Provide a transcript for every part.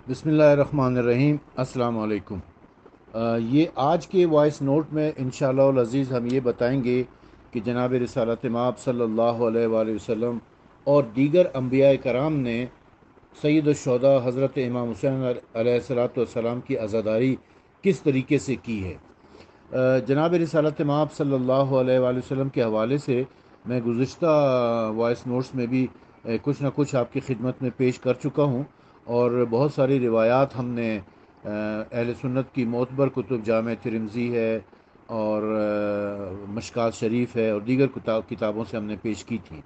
بسم اللہ الرحمن الرحیم۔ السلام علیکم۔ یہ آج کے وائس نوٹ میں انشاءاللہ العزیز ہم یہ بتائیں گے کہ جناب رسالت مآب صلی اللہ علیہ وآلہ وسلم اور دیگر انبیاء کرام نے سید الشہداء حضرت امام حسین علیہ الصلوۃ والسلام کی عزاداری کس طریقے سے کی ہے۔ جناب رسالت مآب صلی اللہ علیہ وآلہ وسلم کے حوالے سے میں گزشتہ وائس نوٹس میں بھی کچھ نہ کچھ آپ کی خدمت میں پیش کر چکا ہوں، اور بہت ساری روایات ہم نے اہل سنت کی معتبر کتب جامع ترمذی ہے اور مشکات شریف ہے اور دیگر کتابوں سے ہم نے پیش کی تھی۔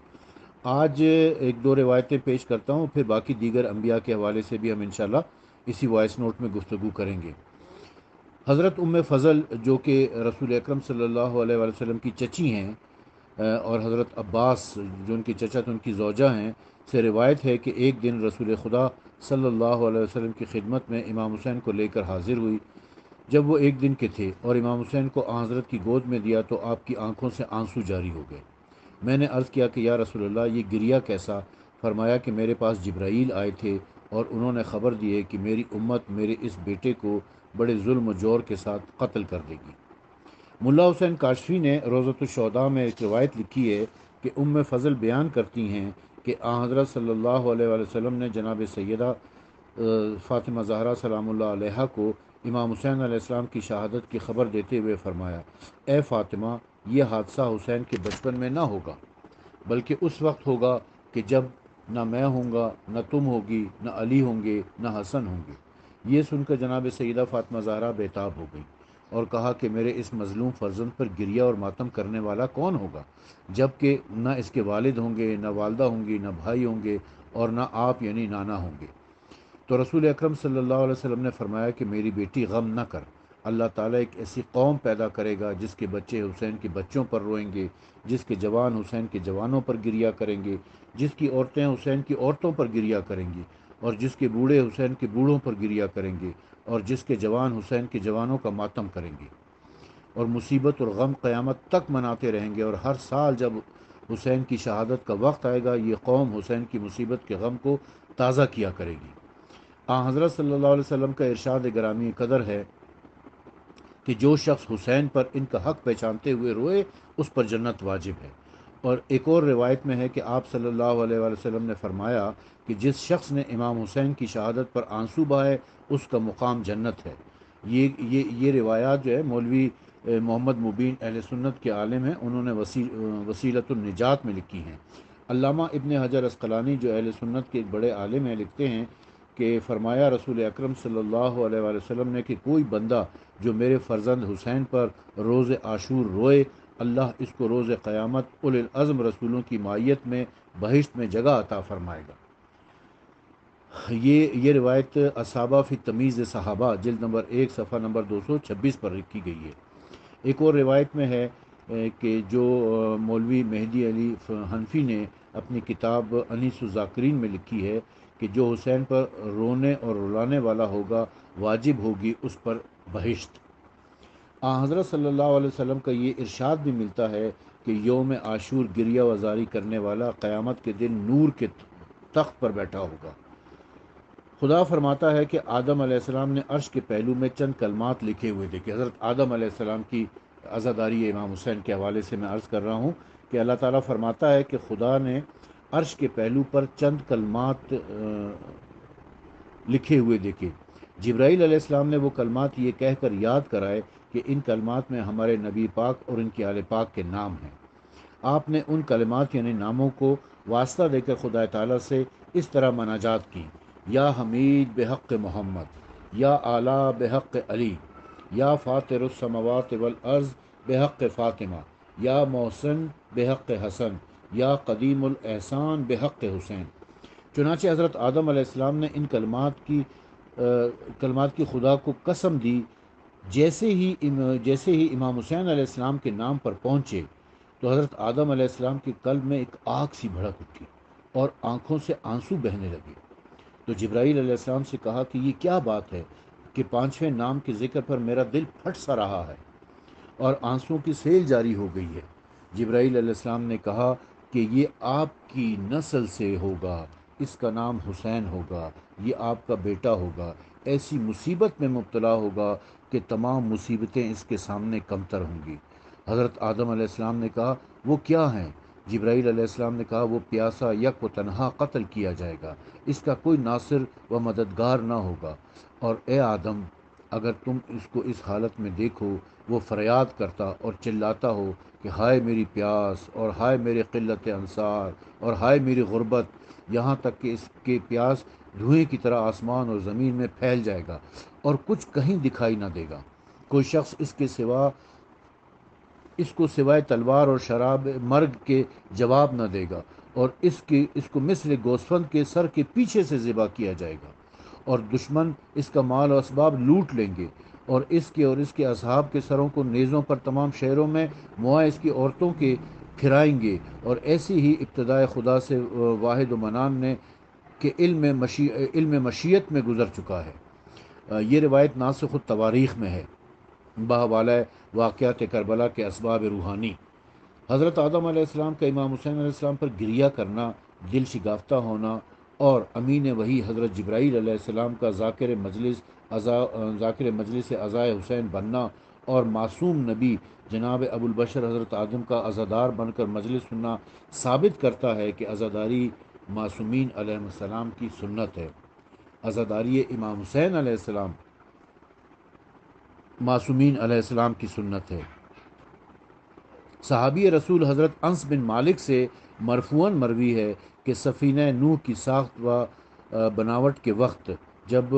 آج ایک دو روایتیں پیش کرتا ہوں، پھر باقی دیگر انبیاء کے حوالے سے بھی ہم انشاءاللہ اسی وائس نوٹ میں گفتگو کریں گے۔ حضرت فضل جو کہ رسول اکرم صلی اللہ علیہ وآلہ وسلم کی چچی ہیں، اور حضرت عباس جو ان کی چچا تو ان کی زوجہ ہیں، سے روایت ہے کہ ایک دن رسول خدا صلی اللہ علیہ وسلم کی خدمت میں امام حسین کو لے کر حاضر ہوئی۔ جب وہ ایک دن کے تھے اور امام حسین کو آن حضرت کی گود میں دیا تو آپ کی آنکھوں سے آنسو جاری ہو گئے۔ میں نے عرض کیا کہ یا رسول اللہ، یہ گریہ کیسا؟ فرمایا کہ میرے پاس جبرائیل آئے تھے اور انہوں نے خبر دی ہے کہ میری امت میرے اس بیٹے کو بڑے ظلم و جور کے ساتھ قتل کر دے گی۔ ملا حسین کاشفی نے روضۃ الشہداء میں ایک روایت لکھی ہے کہ فضل بیان کرتی ہیں کہ آن حضرت صلی اللہ علیہ وآلہ وسلم نے جناب سیدہ فاطمہ زہرا سلام اللہ علیہا کو امام حسین علیہ السلام کی شہادت کی خبر دیتے ہوئے فرمایا، اے فاطمہ، یہ حادثہ حسین کے بچپن میں نہ ہوگا، بلکہ اس وقت ہوگا کہ جب نہ میں ہوں گا، نہ تم ہوگی، نہ علی ہوں گے، نہ حسن ہوں گے۔ یہ سن کر جناب سیدہ فاطمہ زہرا بے تاب ہو گئی اور کہا کہ میرے اس مظلوم فرزند پر گریہ اور ماتم کرنے والا کون ہوگا، جب کہ نہ اس کے والد ہوں گے، نہ والدہ ہوں گی، نہ بھائی ہوں گے، اور نہ آپ یعنی نانا ہوں گے۔ تو رسول اکرم صلی اللہ علیہ وسلم نے فرمایا کہ میری بیٹی غم نہ کر، اللہ تعالیٰ ایک ایسی قوم پیدا کرے گا جس کے بچے حسین کے بچوں پر روئیں گے، جس کے جوان حسین کے جوانوں پر گریہ کریں گے، جس کی عورتیں حسین کی عورتوں پر گریہ کریں گی، اور جس کے بوڑھے حسین کے بوڑھوں پر گریہ کریں گے، اور جس کے جوان حسین کے جوانوں کا ماتم کریں گے، اور مصیبت اور غم قیامت تک مناتے رہیں گے، اور ہر سال جب حسین کی شہادت کا وقت آئے گا یہ قوم حسین کی مصیبت کے غم کو تازہ کیا کرے گی۔ حضرت صلی اللہ علیہ وسلم کا ارشاد گرامی قدر ہے کہ جو شخص حسین پر ان کا حق پہچانتے ہوئے روئے اس پر جنت واجب ہے۔ اور ایک اور روایت میں ہے کہ آپ صلی اللہ علیہ وآلہ وسلم نے فرمایا کہ جس شخص نے امام حسین کی شہادت پر آنسو بہائے اس کا مقام جنت ہے۔ یہ روایات جو ہے مولوی محمد مبین اہل سنت کے عالم ہیں، انہوں نے وسیلۃ النجات میں لکھی ہیں۔ علامہ ابن حجر عسقلانی جو اہل سنت کے ایک بڑے عالم ہیں لکھتے ہیں کہ فرمایا رسول اکرم صلی اللہ علیہ وآلہ وسلم نے کہ کوئی بندہ جو میرے فرزند حسین پر روز عاشور روئے، اللہ اس کو روز قیامت اولی العزم رسولوں کی معیت میں بہشت میں جگہ عطا فرمائے گا۔ یہ روایت اصحابہ فی تمیز صحابہ جلد نمبر 1 صفحہ نمبر 226 پر لکھی گئی ہے۔ ایک اور روایت میں ہے کہ جو مولوی مہدی علی حنفی نے اپنی کتاب انیس الذاکرین میں لکھی ہے کہ جو حسین پر رونے اور رلانے والا ہوگا واجب ہوگی اس پر بہشت۔ حضرت صلی اللہ علیہ وسلم کا یہ ارشاد بھی ملتا ہے کہ یوم عاشور گریہ وزاری کرنے والا قیامت کے دن نور کے تخت پر بیٹھا ہوگا۔ خدا فرماتا ہے کہ آدم علیہ السلام نے عرش کے پہلو میں چند کلمات لکھے ہوئے تھے، کہ حضرت آدم علیہ السلام کی عزاداری امام حسین کے حوالے سے میں عرض کر رہا ہوں کہ اللہ تعالیٰ فرماتا ہے کہ خدا نے عرش کے پہلو پر چند کلمات لکھے ہوئے دیکھے۔ جبرائیل علیہ السلام نے وہ کلمات یہ کہہ کر یاد کرائے کہ ان کلمات میں ہمارے نبی پاک اور ان کے آل پاک کے نام ہیں۔ آپ نے ان کلمات یعنی ناموں کو واسطہ دے کر خدا تعالیٰ سے اس طرح مناجات کی، یا حمید بحق محمد، یا اعلیٰ بحق علی، یا فاطر السماوات والارض بحق فاطمہ، یا محسن بحق حسن، یا قدیم الاحسان بحق حسین۔ چنانچہ حضرت آدم علیہ السلام نے ان کلمات کی خدا کو قسم دی۔ جیسے ہی امام حسین علیہ السلام کے نام پر پہنچے تو حضرت آدم علیہ السلام کے قلب میں ایک آگ سی بھڑک اٹھی اور آنکھوں سے آنسو بہنے لگے۔ تو جبرائیل علیہ السلام سے کہا کہ یہ کیا بات ہے کہ پانچویں نام کے ذکر پر میرا دل پھٹ سا رہا ہے اور آنسوؤں کی سیل جاری ہو گئی ہے۔ جبرائیل علیہ السلام نے کہا کہ یہ آپ کی نسل سے ہوگا اس کا نام حسین ہوگا، یہ آپ کا بیٹا ہوگا، ایسی مصیبت میں مبتلا ہوگا کہ تمام مصیبتیں اس کے سامنے کمتر ہوں گی۔ حضرت آدم علیہ السلام نے کہا وہ کیا ہیں؟ جبرائیل علیہ السلام نے کہا وہ پیاسا یک و تنہا قتل کیا جائے گا، اس کا کوئی ناصر و مددگار نہ ہوگا، اور اے آدم اگر تم اس کو اس حالت میں دیکھو، وہ فریاد کرتا اور چلاتا ہو کہ ہائے میری پیاس، اور ہائے میرے قلت انصار، اور ہائے میری غربت، یہاں تک کہ اس کے پیاس دھوئیں کی طرح آسمان اور زمین میں پھیل جائے گا اور کچھ کہیں دکھائی نہ دے گا۔ کوئی شخص اس کو سوائے تلوار اور شراب مرگ کے جواب نہ دے گا، اور اس کو مثل گوسفند کے سر کے پیچھے سے ذبح کیا جائے گا، اور دشمن اس کا مال و اسباب لوٹ لیں گے، اور اس کے اصحاب کے سروں کو نیزوں پر تمام شہروں میں موائے اس کی عورتوں کے پھرائیں گے۔ اور ایسی ہی ابتدائے خدا سے واحد و منان نے کہ علم مشیت میں گزر چکا ہے۔ یہ روایت ناسخ التواریخ میں ہے، بحوالہ واقعات کربلا کے اسباب روحانی۔ حضرت آدم علیہ السلام کا امام حسین علیہ السلام پر گریہ کرنا، دل شگافتہ ہونا، اور امین وحی حضرت جبرائیل علیہ السلام کا ذاکر مجلس عزائے حسین بننا، اور معصوم نبی جناب ابو البشر حضرت آدم کا عزادار بن کر مجلس سننا ثابت کرتا ہے کہ عزاداری معصومین علیہ السلام کی سنت ہے۔ عزاداری امام حسین علیہ السلام معصومین علیہ السلام کی سنت ہے۔ صحابی رسول حضرت انس بن مالک سے مرفوعاً مروی ہے کہ سفینہ نوح کی ساخت و بناوٹ کے وقت جب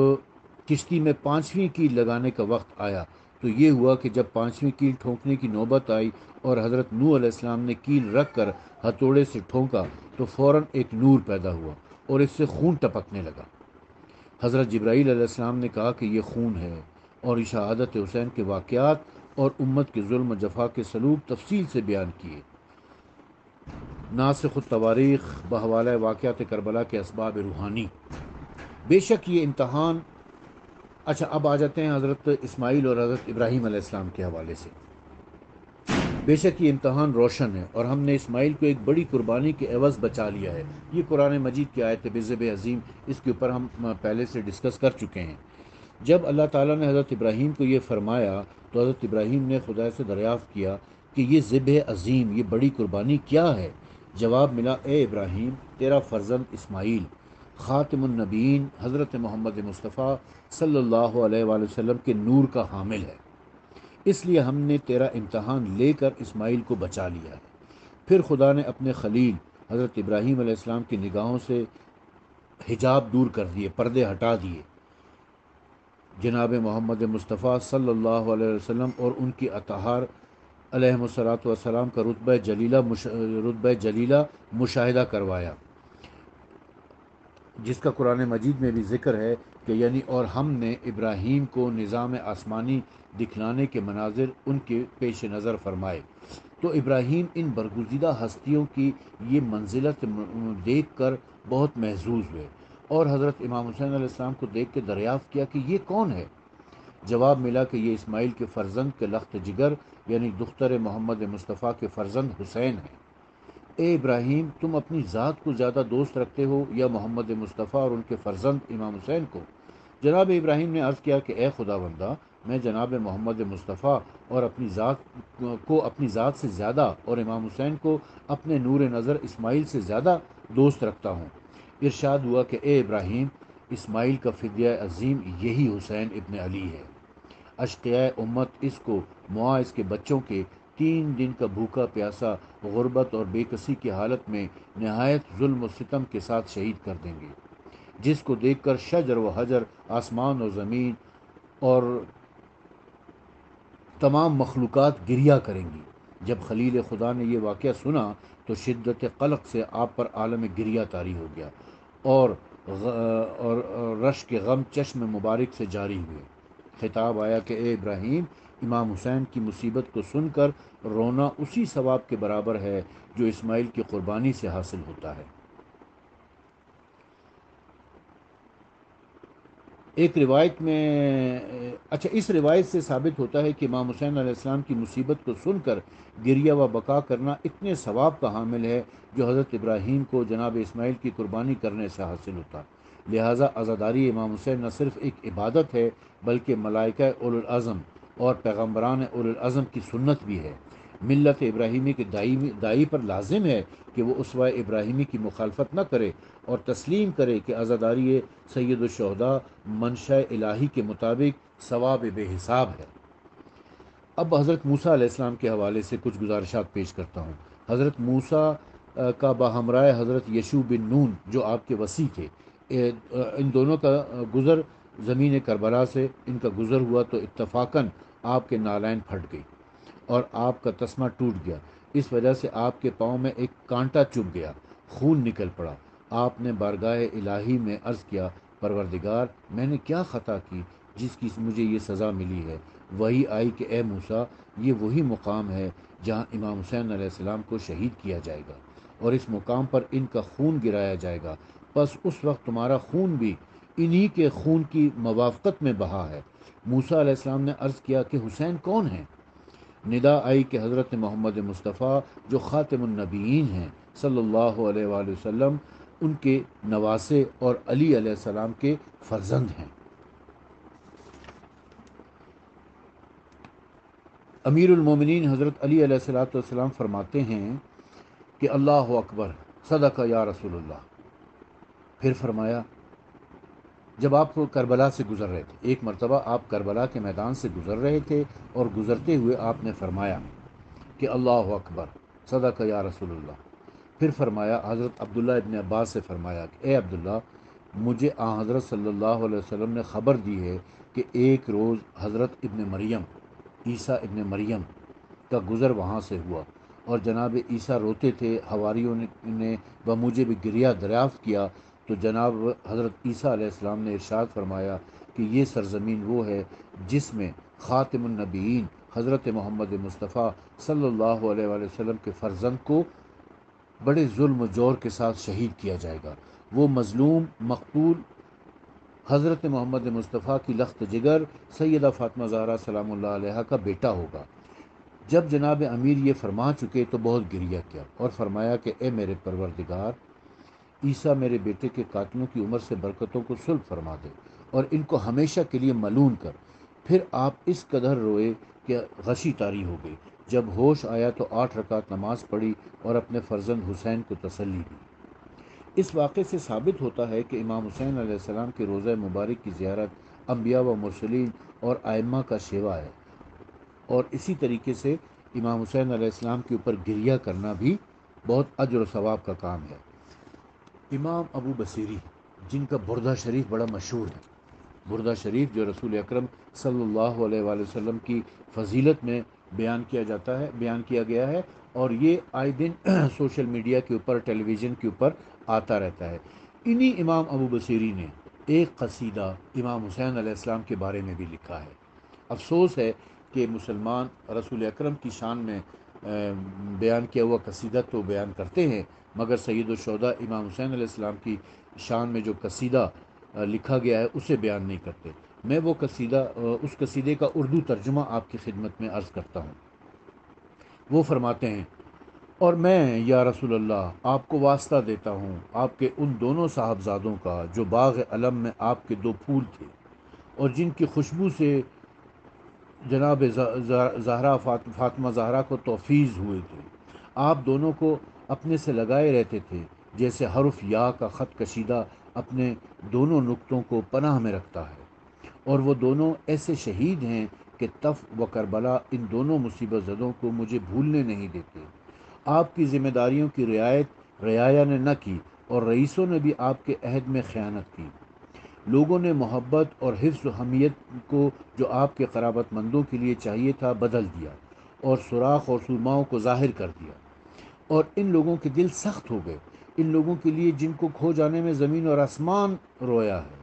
کشتی میں 5ویں کیل لگانے کا وقت آیا تو یہ ہوا کہ جب 5ویں کیل ٹھونکنے کی نوبت آئی اور حضرت نوح علیہ السلام نے کیل رکھ کر ہتھوڑے سے ٹھونکا تو فوراً ایک نور پیدا ہوا اور اس سے خون ٹپکنے لگا۔ حضرت جبرائیل علیہ السلام نے کہا کہ یہ خون ہے، اور شہادت حسین کے واقعات اور امت کے ظلم و جفا کے سلوک تفصیل سے بیان کیے۔ ناسخ التواریخ بحوالہ واقعات کربلا کے اسباب روحانی۔ بے شک یہ امتحان، اچھا اب آ جاتے ہیں حضرت اسماعیل اور حضرت ابراہیم علیہ السلام کے حوالے سے۔ بے شک یہ امتحان روشن ہے، اور ہم نے اسماعیل کو ایک بڑی قربانی کے عوض بچا لیا ہے۔ یہ قرآن مجید کی آیت ہے بذبح عظیم، اس کے اوپر ہم پہلے سے ڈسکس کر چکے ہیں۔ جب اللہ تعالیٰ نے حضرت ابراہیم کو یہ فرمایا تو حضرت ابراہیم نے خدا سے دریافت کیا کہ یہ ذبح عظیم، یہ بڑی قربانی کیا ہے؟ جواب ملا، اے ابراہیم تیرا فرزند اسماعیل خاتم النبیین حضرت محمد مصطفیٰ صلی اللہ علیہ وآلہ وسلم کے نور کا حامل ہے، اس لیے ہم نے تیرا امتحان لے کر اسماعیل کو بچا لیا ہے۔ پھر خدا نے اپنے خلیل حضرت ابراہیم علیہ السلام کی نگاہوں سے حجاب دور کر دیے، پردے ہٹا دیے۔ جناب محمد مصطفیٰ صلی اللہ علیہ وسلم اور ان کی اطہار علیہم الصلاۃ والسلام کا رتبہ جلیلہ مشاہدہ کروایا، جس کا قرآن مجید میں بھی ذکر ہے کہ یعنی اور ہم نے ابراہیم کو نظام آسمانی دکھلانے کے مناظر ان کے پیش نظر فرمائے، تو ابراہیم ان برگزیدہ ہستیوں کی یہ منزلت دیکھ کر بہت محظوظ ہوئے، اور حضرت امام حسین علیہ السلام کو دیکھ کے دریافت کیا کہ یہ کون ہے؟ جواب ملا کہ یہ اسماعیل کے فرزند کے لخت جگر یعنی دختر محمد مصطفیٰ کے فرزند حسین ہیں۔ اے ابراہیم تم اپنی ذات کو زیادہ دوست رکھتے ہو یا محمد مصطفیٰ اور ان کے فرزند امام حسین کو؟ جناب ابراہیم نے عرض کیا کہ اے خدا بندہ، میں جناب محمد مصطفیٰ اور اپنی ذات سے زیادہ اور امام حسین کو اپنے نور نظر اسماعیل سے زیادہ دوست رکھتا ہوں۔ ارشاد ہوا کہ اے ابراہیم اسماعیل کا فدیہ عظیم یہی حسین ابن علی ہے۔ اشقیاء امت اس کو اس کے بچوں کے 3 دن کا بھوکا پیاسا غربت اور بے کسی کی حالت میں نہایت ظلم و ستم کے ساتھ شہید کر دیں گے، جس کو دیکھ کر شجر و حجر، آسمان و زمین اور تمام مخلوقات گریہ کریں گی۔ جب خلیل خدا نے یہ واقعہ سنا تو شدت قلق سے آپ پر عالم گریہ طاری ہو گیا، اور رشک غم چشم مبارک سے جاری ہوئے۔ خطاب آیا کہ اے ابراہیم امام حسین کی مصیبت کو سن کر رونا اسی ثواب کے برابر ہے جو اسماعیل کی قربانی سے حاصل ہوتا ہے۔ ایک روایت میں اچھا، اس روایت سے ثابت ہوتا ہے کہ امام حسین علیہ السلام کی مصیبت کو سن کر گریہ و بکا کرنا اتنے ثواب کا حامل ہے جو حضرت ابراہیم کو جناب اسماعیل کی قربانی کرنے سے حاصل ہوتا۔ لہٰذا عزاداری امام حسین نہ صرف ایک عبادت ہے بلکہ ملائکہ اولو العزم اور پیغمبران اولو العزم کی سنت بھی ہے۔ ملت ابراہیمی کے دائی پر لازم ہے کہ وہ اسوہ ابراہیمی کی مخالفت نہ کرے اور تسلیم کرے کہ عزاداری سید الشہداء منشاء الہی کے مطابق ثواب بے حساب ہے۔ اب حضرت موسیٰ علیہ السلام کے حوالے سے کچھ گزارشات پیش کرتا ہوں۔ حضرت موسیٰ کا باہمراہ حضرت یشوع بن نون جو آپ کے وصی تھے، ان دونوں کا گزر زمین کربلا سے ان کا گزر ہوا تو اتفاقاً آپ کے نالین پھٹ گئی اور آپ کا تسمہ ٹوٹ گیا۔ اس وجہ سے آپ کے پاؤں میں ایک کانٹا چبھ گیا، خون نکل پڑا۔ آپ نے بارگاہ الہی میں عرض کیا، پروردگار، میں نے کیا خطا کی جس کی مجھے یہ سزا ملی ہے؟ وہی آئی کہ اے موسیٰ، یہ وہی مقام ہے جہاں امام حسین علیہ السلام کو شہید کیا جائے گا اور اس مقام پر ان کا خون گرایا جائے گا، پس اس وقت تمہارا خون بھی انہی کے خون کی موافقت میں بہا ہے۔ موسیٰ علیہ السلام نے عرض کیا کہ حسین کون ہیں؟ ندا آئی کہ حضرت محمد مصطفیٰ جو خاتم النبیین ہیں صلی اللہ علیہ وآلہ وسلم، ان کے نواسے اور علی علیہ السلام کے فرزند ہیں۔ امیر المومنین حضرت علی علیہ الصلوۃ والسلام فرماتے ہیں کہ اللہ اکبر، صدق یا رسول اللہ۔ پھر فرمایا، جب آپ کربلا سے گزر رہے تھے، ایک مرتبہ آپ کربلا کے میدان سے گزر رہے تھے اور گزرتے ہوئے آپ نے فرمایا کہ اللہ اکبر، صدق یا رسول اللہ۔ پھر فرمایا، حضرت عبداللہ ابن عباس سے فرمایا کہ اے عبداللہ، مجھے حضرت صلی اللہ علیہ وسلم نے خبر دی ہے کہ ایک روز حضرت ابن مریم، عیسیٰ ابن مریم کا گزر وہاں سے ہوا اور جناب عیسیٰ روتے تھے، حواریوں نے بموجب بھی گریہ دریافت کیا تو جناب حضرت عیسیٰ علیہ السلام نے ارشاد فرمایا کہ یہ سرزمین وہ ہے جس میں خاتم النبیین حضرت محمد مصطفیٰ صلی اللہ علیہ وآلہ وسلم کے فرزند کو بڑے ظلم و جور کے ساتھ شہید کیا جائے گا۔ وہ مظلوم مقتول حضرت محمد مصطفیٰ کی لخت جگر سیدہ فاطمہ زہرا سلام اللہ علیہا کا بیٹا ہوگا۔ جب جناب امیر یہ فرما چکے تو بہت گریہ کیا اور فرمایا کہ اے میرے پروردگار، عیسیٰ میرے بیٹے کے قاتلوں کی عمر سے برکتوں کو سلب فرما دے اور ان کو ہمیشہ کے لیے ملعون کر۔ پھر آپ اس قدر روئے کہ غشی طاری ہو گئی۔ جب ہوش آیا تو 8 رکعت نماز پڑھی اور اپنے فرزند حسین کو تسلی دی۔ اس واقعے سے ثابت ہوتا ہے کہ امام حسین علیہ السلام کے روضہ مبارک کی زیارت انبیاء و مرسلین اور ائمہ کا شیوا ہے، اور اسی طریقے سے امام حسین علیہ السلام کے اوپر گریہ کرنا بھی بہت اجر و ثواب کا کام ہے۔ امام ابو بصیری، جن کا بردہ شریف بڑا مشہور ہے، بردہ شریف جو رسول اکرم صلی اللہ علیہ وآلہ وسلم کی فضیلت میں بیان کیا گیا ہے، اور یہ آئے دن سوشل میڈیا کے اوپر، ٹیلی ویژن کے اوپر آتا رہتا ہے۔ انہی امام ابو بصیری نے ایک قصیدہ امام حسین علیہ السلام کے بارے میں بھی لکھا ہے۔ افسوس ہے کہ مسلمان رسول اکرم کی شان میں بیان کیا ہوا قصیدہ تو بیان کرتے ہیں، مگر سید الشہداء امام حسین علیہ السلام کی شان میں جو قصیدہ لکھا گیا ہے اسے بیان نہیں کرتے۔ میں وہ اس قصیدے کا اردو ترجمہ آپ کی خدمت میں عرض کرتا ہوں۔ وہ فرماتے ہیں، اور میں یا رسول اللہ آپ کو واسطہ دیتا ہوں آپ کے ان دونوں صاحبزادوں کا جو باغ علم میں آپ کے 2 پھول تھے اور جن کی خوشبو سے جناب زہرا فاطمہ زہرا کو توفیض ہوئے تھے۔ آپ دونوں کو اپنے سے لگائے رہتے تھے جیسے حرف یا کا خط کشیدہ اپنے دونوں نقطوں کو پناہ میں رکھتا ہے، اور وہ دونوں ایسے شہید ہیں کہ طف و کربلا ان دونوں مصیبت زدوں کو مجھے بھولنے نہیں دیتے۔ آپ کی ذمہ داریوں کی رعایا نے نہ کی اور رئیسوں نے بھی آپ کے عہد میں خیانت کی۔ لوگوں نے محبت اور حفظ و حمیت کو جو آپ کے قرابت مندوں کے لیے چاہیے تھا بدل دیا اور سوراخ اور سرماؤں کو ظاہر کر دیا، اور ان لوگوں کے دل سخت ہو گئے، ان لوگوں کے لیے جن کو کھو جانے میں زمین اور آسمان رویا ہے۔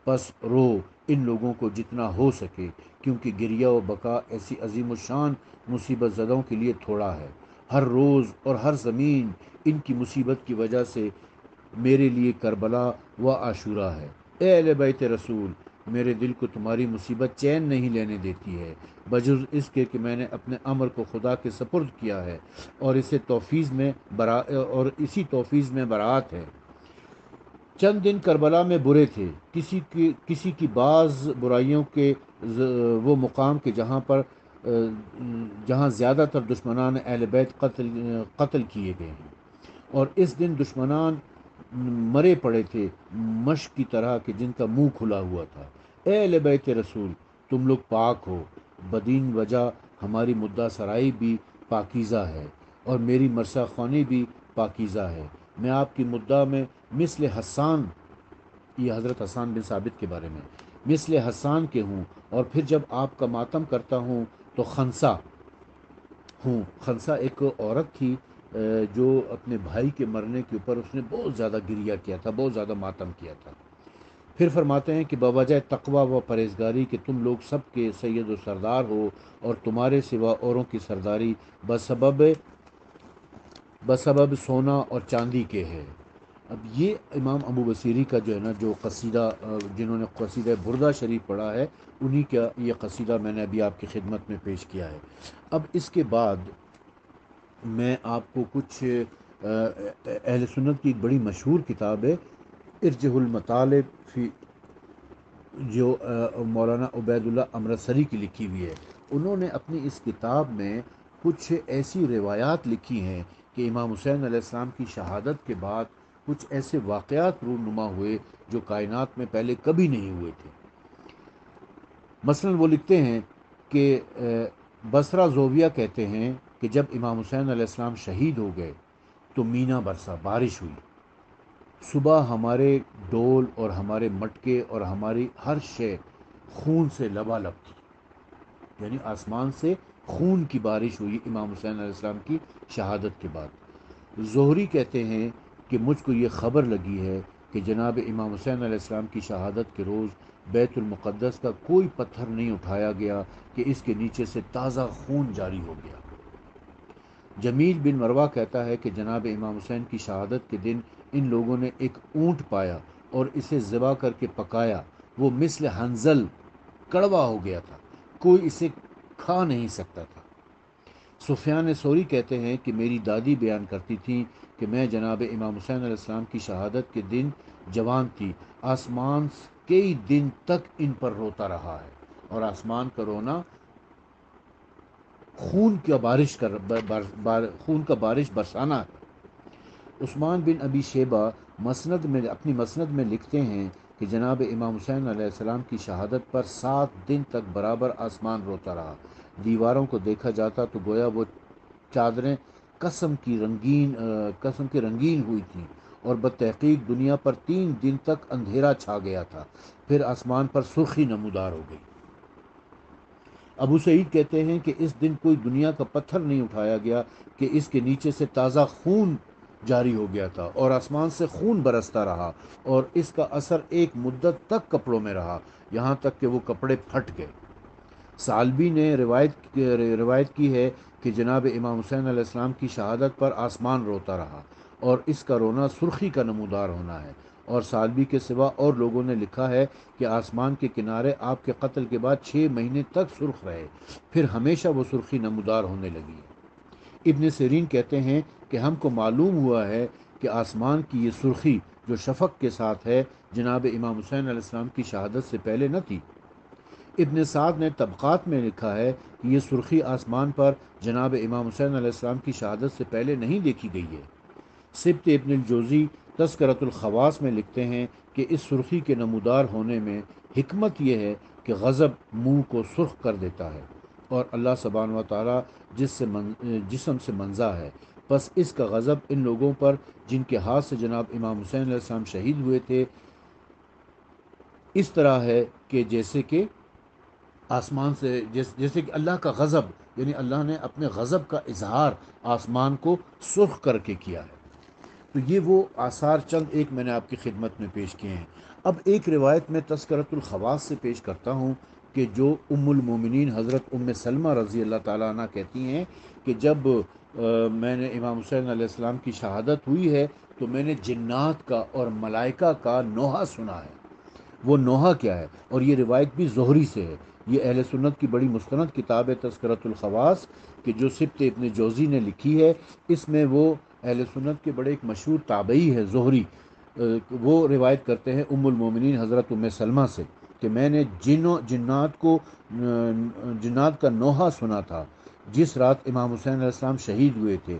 پس رو ان لوگوں کو جتنا ہو سکے، کیونکہ گریہ و بکا ایسی عظیم الشان مصیبت زدوں کے لیے تھوڑا ہے۔ ہر روز اور ہر زمین ان کی مصیبت کی وجہ سے میرے لیے کربلا و عاشورہ ہے۔ اے اہل بیت رسول، میرے دل کو تمہاری مصیبت چین نہیں لینے دیتی ہے، بجز اس کے کہ میں نے اپنے امر کو خدا کے سپرد کیا ہے، اور اسی توفیق میں برات ہے۔ چند دن کربلا میں برے تھے، کسی کی بعض برائیوں کے وہ مقام کے جہاں زیادہ تر دشمنان اہل بیت قتل کیے گئے ہیں، اور اس دن دشمنان مرے پڑے تھے مشک کی طرح کہ جن کا منہ کھلا ہوا تھا۔ اے اہل بیت رسول، تم لوگ پاک ہو، بدین وجہ ہماری مدعا سرائی بھی پاکیزہ ہے، اور میری مرثا خوانی بھی پاکیزہ ہے۔ میں آپ کی مدعا میں مثل حسان، یہ حضرت حسان بن ثابت کے بارے میں، مثل حسان کے ہوں، اور پھر جب آپ کا ماتم کرتا ہوں تو خنسا ہوں۔ خنسا ایک عورت تھی جو اپنے بھائی کے مرنے کے اوپر اس نے بہت زیادہ گریہ کیا تھا، بہت زیادہ ماتم کیا تھا۔ پھر فرماتے ہیں کہ بوجہ تقوی و پرہیزگاری کہ تم لوگ سب کے سید و سردار ہو، اور تمہارے سوا اوروں کی سرداری بسبب سونا اور چاندی کے ہے۔ اب یہ امام ابو بصیری کا جو ہے نا، جو قصیدہ جنہوں نے قصیدہ بردہ شریف پڑھا ہے، انہی کا یہ قصیدہ میں نے ابھی آپ کی خدمت میں پیش کیا ہے۔ اب اس کے بعد میں آپ کو کچھ اہل سنت کی ایک بڑی مشہور کتاب ہے ارجح المطالب فی، جو مولانا عبید اللہ امرتسری کی لکھی ہوئی ہے۔ انہوں نے اپنی اس کتاب میں کچھ ایسی روایات لکھی ہیں کہ امام حسین علیہ السلام کی شہادت کے بعد کچھ ایسے واقعات رونما ہوئے جو کائنات میں پہلے کبھی نہیں ہوئے تھے۔ مثلا وہ لکھتے ہیں کہ بصرہ زوبیہ کہتے ہیں کہ جب امام حسین علیہ السلام شہید ہو گئے تو مینا برسا، بارش ہوئی۔ صبح ہمارے ڈول اور ہمارے مٹکے اور ہماری ہر شے خون سے لبالب تھی، یعنی آسمان سے خون کی بارش ہوئی امام حسین علیہ السلام کی شہادت کے بعد۔ زہری کہتے ہیں کہ مجھ کو یہ خبر لگی ہے کہ جناب امام حسین علیہ السلام کی شہادت کے روز بیت المقدس کا کوئی پتھر نہیں اٹھایا گیا کہ اس کے نیچے سے تازہ خون جاری ہو گیا۔ جمیل بن مروہ کہتا ہے کہ جناب امام حسین کی شہادت کے دن ان لوگوں نے ایک اونٹ پایا اور اسے ذبح کر کے پکایا، وہ مثل حنظل کڑوا ہو گیا تھا، کوئی اسے کھا نہیں سکتا تھا۔ سفیان ثوری کہتے ہیں کہ میری دادی بیان کرتی تھی کہ میں جناب امام حسین علیہ السلام کی شہادت کے دن جوان تھی، آسمان کئی دن تک ان پر روتا رہا ہے، اور آسمان کا رونا خون کا بارش برسانا ہے۔ عثمان بن ابی شیبہ اپنی مسند میں لکھتے ہیں کہ جناب امام حسین علیہ السلام کی شہادت پر 7 دن تک برابر آسمان روتا رہا، دیواروں کو دیکھا جاتا تو گویا وہ چادریں قسم کی رنگین ہوئی تھیں، اور بالتحقیق دنیا پر 3 دن تک اندھیرا چھا گیا تھا، پھر آسمان پر سرخی نمودار ہو گئی۔ ابو سعید کہتے ہیں کہ اس دن کوئی دنیا کا پتھر نہیں اٹھایا گیا کہ اس کے نیچے سے تازہ خون جاری ہو گیا تھا، اور آسمان سے خون برستا رہا، اور اس کا اثر ایک مدت تک کپڑوں میں رہا، یہاں تک کہ وہ کپڑے پھٹ گئے۔ سالبی نے روایت کی ہے کہ جناب امام حسین علیہ السلام کی شہادت پر آسمان روتا رہا، اور اس کا رونا سرخی کا نمودار ہونا ہے، اور سالبی کے سوا اور لوگوں نے لکھا ہے کہ آسمان کے کنارے آپ کے قتل کے بعد 6 مہینے تک سرخ رہے، پھر ہمیشہ وہ سرخی نمودار ہونے لگی۔ ابن سیرین کہتے ہیں کہ ہم کو معلوم ہوا ہے کہ آسمان کی یہ سرخی جو شفق کے ساتھ ہے جناب امام حسین علیہ السلام کی شہادت سے پہلے نہ تھی۔ ابن سعد نے طبقات میں لکھا ہے کہ یہ سرخی آسمان پر جناب امام حسین علیہ السلام کی شہادت سے پہلے نہیں دیکھی گئی ہے۔ سبت ابن الجوزی تذکرۃ الخواص میں لکھتے ہیں کہ اس سرخی کے نمودار ہونے میں حکمت یہ ہے کہ غضب منہ کو سرخ کر دیتا ہے، اور اللہ سبحانہ و تعالیٰ جسم سے منزہ ہے، بس اس کا غضب ان لوگوں پر جن کے ہاتھ سے جناب امام حسین علیہ السلام شہید ہوئے تھے اس طرح ہے کہ جیسے کہ آسمان سے جیسے کہ اللہ کا غضب، یعنی اللہ نے اپنے غضب کا اظہار آسمان کو سرخ کر کے کیا ہے۔ تو یہ وہ آثار چند ایک میں نے آپ کی خدمت میں پیش کیے ہیں۔ اب ایک روایت میں تذکرۃ الخواص سے پیش کرتا ہوں کہ جو ام المومنین حضرت ام سلمہ رضی اللہ تعالیٰ عنہ کہتی ہیں کہ جب میں نے امام حسین علیہ السلام کی شہادت ہوئی ہے تو میں نے جنات کا اور ملائکہ کا نوحہ سنا ہے، وہ نوحہ کیا ہے، اور یہ روایت بھی زہری سے ہے۔ یہ اہل سنت کی بڑی مستند کتاب ہے تذکرۃ الخواص، کہ جو سبط ابن جوزی نے لکھی ہے۔ اس میں وہ اہل سنت کے بڑے ایک مشہور تابعی ہے زہری، وہ روایت کرتے ہیں ام المومنین حضرت ام سلمہ سے کہ میں نے جنات کا نوحہ سنا تھا جس رات امام حسین علیہ السلام شہید ہوئے تھے،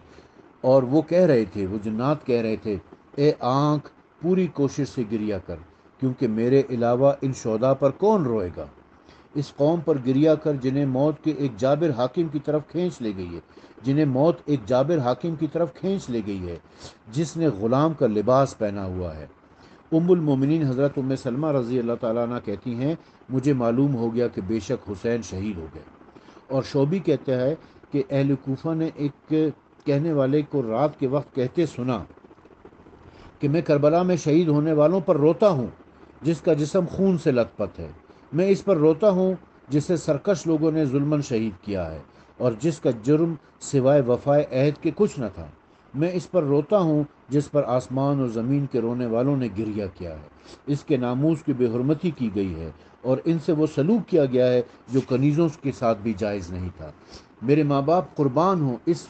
اور وہ کہہ رہے تھے، وہ جنات کہہ رہے تھے، اے آنکھ پوری کوشش سے گریا کر، کیونکہ میرے علاوہ ان شہداء پر کون روئے گا؟ اس قوم پر گریا کر جنہیں موت کے ایک جابر حاکم کی طرف کھینچ لے گئی ہے، جنہیں موت ایک جابر حاکم کی طرف کھینچ لے گئی ہے، جس نے غلام کا لباس پہنا ہوا ہے۔ ام المومنین حضرت ام سلمہ رضی اللہ تعالیٰ عنہ کہتی ہیں، مجھے معلوم ہو گیا کہ بے شک حسین شہید ہو گئے۔ اور شعبی کہتا ہے کہ اہل کوفہ نے ایک کہنے والے کو رات کے وقت کہتے سنا کہ میں کربلا میں شہید ہونے والوں پر روتا ہوں جس کا جسم خون سے لت پت ہے، میں اس پر روتا ہوں جسے سرکش لوگوں نے ظلمن شہید کیا ہے اور جس کا جرم سوائے وفائے عہد کے کچھ نہ تھا، میں اس پر روتا ہوں جس پر آسمان اور زمین کے رونے والوں نے گریہ کیا ہے، اس کے ناموس کی بے حرمتی کی گئی ہے اور ان سے وہ سلوک کیا گیا ہے جو کنیزوں کے ساتھ بھی جائز نہیں تھا۔ میرے ماں باپ قربان ہوں اس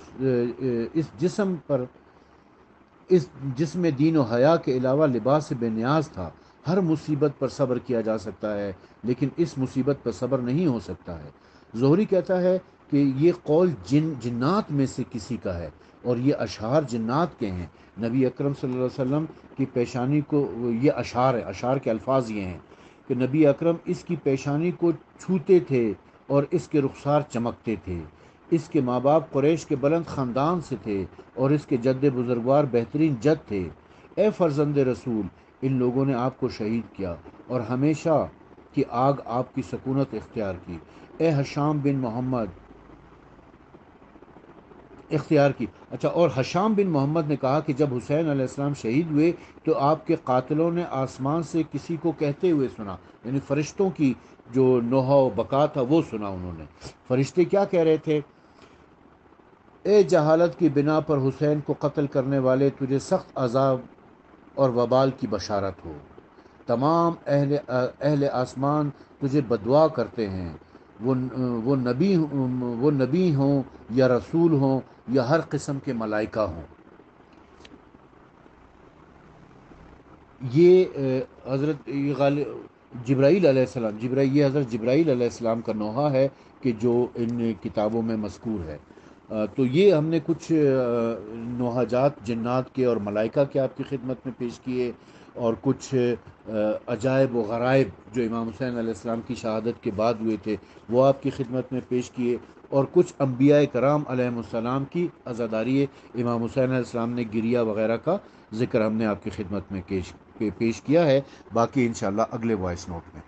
جسم دین و حیا کے علاوہ لباس بے نیاز تھا۔ ہر مصیبت پر صبر کیا جا سکتا ہے لیکن اس مصیبت پر صبر نہیں ہو سکتا ہے۔ زہری کہتا ہے کہ یہ قول جنات میں سے کسی کا ہے اور یہ اشعار جنات کے ہیں۔ نبی اکرم صلی اللہ علیہ وسلم کی پیشانی کو، یہ اشعار ہے، اشعار کے الفاظ یہ ہیں کہ نبی اکرم اس کی پیشانی کو چھوتے تھے اور اس کے رخسار چمکتے تھے۔ اس کے ماں باپ قریش کے بلند خاندان سے تھے اور اس کے جد بزرگوار بہترین جد تھے۔ اے فرزند رسول، ان لوگوں نے آپ کو شہید کیا اور ہمیشہ کی آگ آپ کی سکونت اختیار کی۔ اے حشام بن محمد اختیار کی اچھا، اور حشام بن محمد نے کہا کہ جب حسین علیہ السلام شہید ہوئے تو آپ کے قاتلوں نے آسمان سے کسی کو کہتے ہوئے سنا، یعنی فرشتوں کی جو نوحہ و بقا تھا وہ سنا انہوں نے۔ فرشتے کیا کہہ رہے تھے؟ اے جہالت کی بنا پر حسین کو قتل کرنے والے، تجھے سخت عذاب اور وبال کی بشارت ہو۔ تمام اہل آسمان تجھے بددعا کرتے ہیں، وہ نبی ہوں یا رسول ہوں یا ہر قسم کے ملائکہ ہوں۔ یہ حضرت جبرائیل علیہ السلام، یہ حضرت جبرائیل علیہ السلام کا نوحہ ہے کہ جو ان کتابوں میں مذکور ہے۔ تو یہ ہم نے کچھ نوحاجات جنات کے اور ملائکہ کے آپ کی خدمت میں پیش کیے، اور کچھ عجائب و غرائب جو امام حسین علیہ السلام کی شہادت کے بعد ہوئے تھے وہ آپ کی خدمت میں پیش کیے، اور کچھ انبیاء کرام علیہ السلام کی عزاداری امام حسین علیہ السلام نے گریہ وغیرہ کا ذکر ہم نے آپ کی خدمت میں پیش کیا ہے۔ باقی انشاءاللہ اگلے وائس نوٹ میں